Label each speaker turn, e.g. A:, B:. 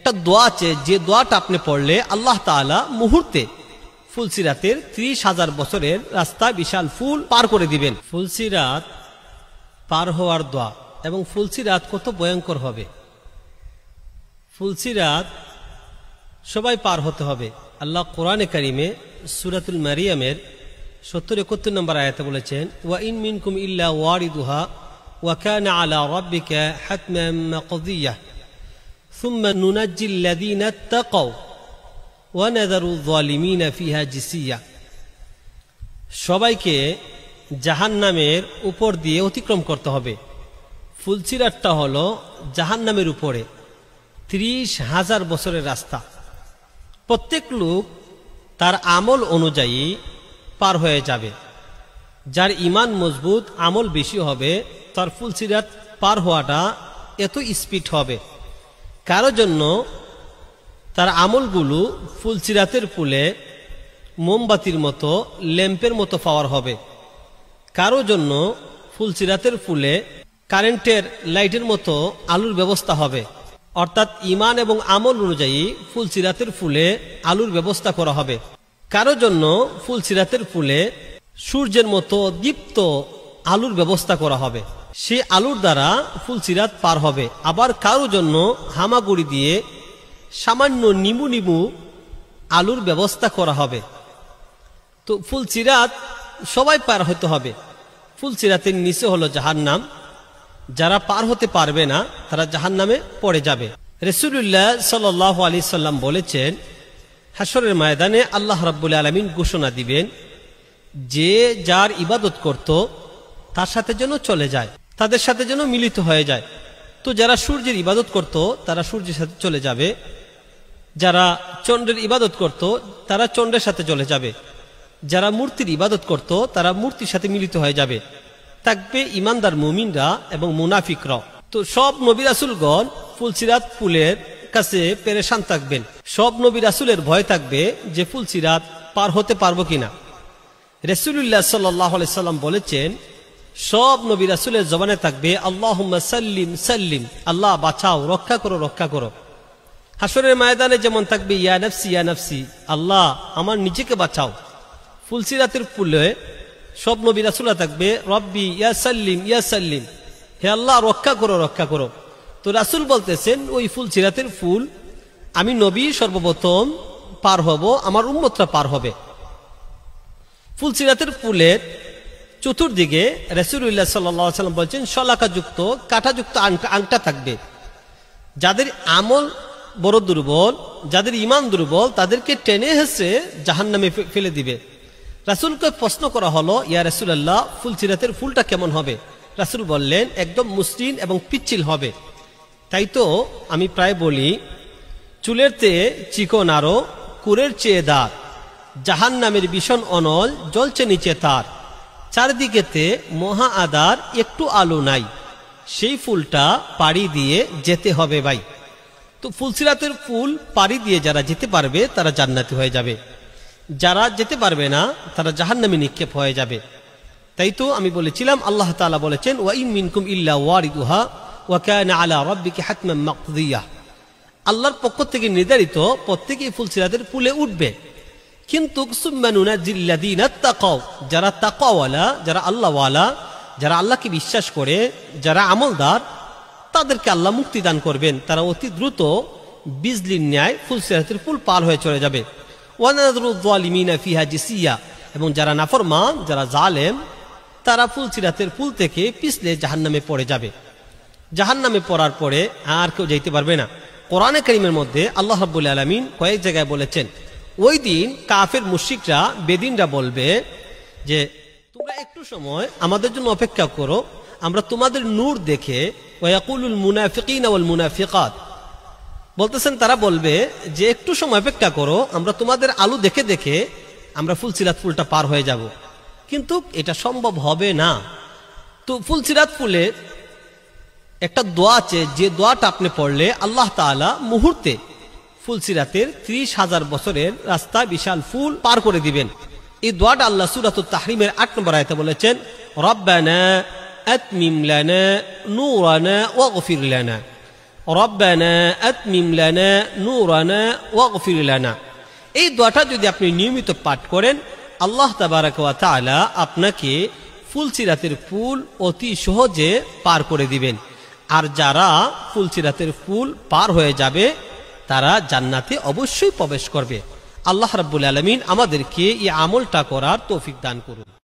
A: একটা দোয়া আছে, যে দোয়াটা আপনি পড়লে আল্লাহ তাআলা মুহূর্তে ফুলসিরাতের 30,000 বছরের রাস্তা বিশাল ফুল পার করে দিবেন। ফুলসিরাত পার হওয়ার দোয়া, এবং ফুলসিরাত কত ভয়ঙ্কর হবে। ফুলসিরাত সবাই পার হতে হবে। আল্লাহ কোরআনে কারিমে সূরাতুল মারিয়ামের 70-71 নম্বর আয়াতে বলেছেন, ওয়া ইন মিনকুম ইল্লা ওয়ারিদুহা ওয়া কানা আলা রাব্বিকা হাতমান মাকদিয়া সুম্মা নুনাজ্জিল্লাযীনা তাকাও ওয়া নাযারু যালিমিনা ফিহা জিসিয়া। সবাইকে জাহান্নামের উপর দিয়ে অতিক্রম করতে হবে। ফুলসিরাতটা হলো জাহান্নামের উপরে 30,000 বছরের রাস্তা। প্রত্যেক লোক তার আমল অনুযায়ী পার হয়ে যাবে। যার ঈমান মজবুত, আমল বেশি হবে, তার ফুলসিরাত পার হওয়াটা এত স্পিড হবে। কারো জন্য তার আমলগুলো ফুলসিরাতের পুলে মোমবাতির মতো, ল্যাম্পের মতো পাওয়ার হবে। কারো জন্য ফুলসিরাতের পুলে কারেন্টের লাইটের মতো আলোর ব্যবস্থা হবে। অর্থাৎ ঈমান এবং আমল অনুযায়ী ফুলসিরাতের ফুলে আলোর ব্যবস্থা করা হবে। কারো জন্য ফুলসিরাতের ফুলে সূর্যের মতো দীপ্ত আলোর ব্যবস্থা করা হবে, সে আলোর দ্বারা ফুলসিরাত পার হবে। আবার কারো জন্য হামাগুড়ি দিয়ে সামান্য নিমু নিমু আলোর ব্যবস্থা করা হবে। তো ফুলসিরাত সবাই পার হতে হবে। ফুলসিরাতের নিচে হলো জাহান্নাম। যারা পার হতে পারবে না তারা জাহান্নামে পড়ে যাবে। রাসূলুল্লাহ সাল্লাল্লাহু আলাইহি সাল্লাম বলেছেন, হাশরের ময়দানে আল্লাহ রাব্বুল আলামিন ঘোষণা দিবেন, যে যার ইবাদত করত তার সাথে যেন চলে যায়, তাদের সাথে যেন মিলিত হয়ে যায়। তো যারা সূর্যের ইবাদত করত তারা সূর্যের সাথে চলে যাবে, যারা চন্দ্রের ইবাদত করত তারা চন্দ্রের সাথে চলে যাবে, যারা মূর্তির ইবাদত করত তারা মূর্তির সাথে মিলিত হয়ে যাবে। থাকবে ইমানদার মুমিনরা এবং মুনাফিকরা। তো সব নবী রাসূলগণ ফুলসিরাত পুলের কাছে পেরেশান থাকবেন। সব নবী রাসূলের ভয় থাকবে যে ফুলসিরাত পার হতে পারবো কিনা। রাসূলুল্লাহ সাল্লাল্লাহু আলাইহি সাল্লাম বলেছেন, সব নবী রাসূলের জবানে থাকবে আল্লাহুম্মা সাল্লিম সাল্লিম, আল্লাহ বাঁচাও, রক্ষা করো, রক্ষা করো। হাশরের ময়দানে যেমন থাকবে ইয়া নাফসি ইয়া নাফসি, আল্লাহ আমার নিজেকে বাঁচাও। ফুলসিরাতের পুলে সব নবী রাসূলরা থাকবে রব্বি ইয়া সাল্লিম ইয়া সাল্লিম, হে আল্লাহ রক্ষা করো, রক্ষা করো। তো রাসূল বলতেছেন, ওই ফুলসিরাতের ফুল আমি নবী সর্বপ্রথম পার হব, আমার উম্মতরা পার হবে। ফুলসিরাতের ফুলের চতুর্দিকে রাসূলুল্লাহ সাল্লাল্লাহু আলাইহি সাল্লাম বলেছেন, শলাকাযুক্ত কাঁটাযুক্ত আংটা থাকবে। যাদের আমল বড় দুর্বল, যাদের ঈমান দুর্বল, তাদেরকে টেনে হেসে জাহান্নামে ফেলে দিবে। রাসূলকে প্রশ্ন করা হলো, ইয়া রাসূলুল্লাহ, ফুলসিরাতের ফুলটা কেমন হবে? রাসূল বললেন, একদম মসৃণ এবং পিচ্ছিল হবে। তাই তো আমি প্রায় বলি, চুলের চেয়ে চিকন আরো, কুরের চেয়ে দাঁত, জাহান্নামের ভীষণ অনল, জ্বলছে নিচে তার, চারদিকেতে মহা আদার, একটু আলো নাই, সেই ফুলটা পাড়ি দিয়ে যেতে হবে ভাই। তো ফুলসিরাতের ফুল পাড়ি দিয়ে যারা যেতে পারবে তারা জান্নাতি হয়ে যাবে, যারা যেতে পারবে না তারা জাহান্নামে নিক্ষেপ হয়ে যাবে। তাই তো আমি বলেছিলাম, আল্লাহ তাআলা বলেছেন, ওয়া ইন মিনকুম ইল্লা ওয়ারিদুহা ওয়া কানা আলা রাব্বিকা হাতমান মাকদিয়া। আল্লাহর পক্ষ থেকে নির্ধারিত প্রত্যেকেই ফুলসিরাতের পুলে উঠবে, কিন্তু সুম্মা নুনাজ্জিল্লাযীনা তাকাও, যারা তাকওয়াওয়ালা, যারা আল্লাহওয়ালা, যারা আল্লাহকে বিশ্বাস করে, যারা আমলদার, তাদেরকে আল্লাহ মুক্তি দান করবেন। তারা অতি দ্রুত বিজলির ন্যায় ফুলসিরাতের পুল পার হয়ে চলে যাবে। ওয়া নাযারু যালিমিনা ফিহা জিসিয়া, এবং যারা নাফরমান, যারা জালেম, তারা ফুলসিরাতের পুল থেকে পিছলে জাহান্নামে পড়ে যাবে। জাহান্নামে পড়ার পরে আর কেউ যেতে পারবে না। কোরআনে কারীমের মধ্যে আল্লাহ রাব্বুল আলামিন কয়েক জায়গায় বলেছেন, ওই দিন কাফের মুশরিকরা, বেদিনরা বলবে যে, তোমরা একটু সময় আমাদের জন্য অপেক্ষা করো, আমরা তোমাদের নূর দেখে, ওয়া ইয়াকুলুল মুনাফিকিনা ওয়াল মুনাফিকাত, বলতেছেন তারা বলবে যে একটু সময় অপেক্ষা করো, আমরা তোমাদের আলো দেখে দেখে আমরা ফুলসিরাত ফুলটা পার হয়ে যাব। কিন্তু এটা সম্ভব হবে না। তো ফুলসিরাত ফুলে একটা দোয়া আছে, যে দোয়াটা আপনি পড়লে আল্লাহ তাআলা মুহূর্তে ফুলসিরাতের 30,000 বছরের রাস্তা বিশাল ফুল পার করে দিবেন। এই দোয়াটা আল্লাহ সূরাতুত তাহরিমের 8 নম্বর আয়াতে বলেছেন, রব্বানা আতমিম লানা নূরানা ওয়াগফির লানা। রব্বানা আতমিম লানা নূরানা ওয়াগফির লানা। এই দোয়াটা যদি আপনি নিয়মিত পাঠ করেন, আল্লাহ তাবারাক ওয়া তাআলা আপনাকে ফুলসিরাতের পুল অতি সহজে পার করে দিবেন। আর যারা ফুলসিরাতের পুল পার হয়ে যাবে তারা জান্নাতে অবশ্যই প্রবেশ করবে। আল্লাহ রাব্বুল আলামিন আমাদেরকে এই আমলটা করার তৌফিক দান করুন।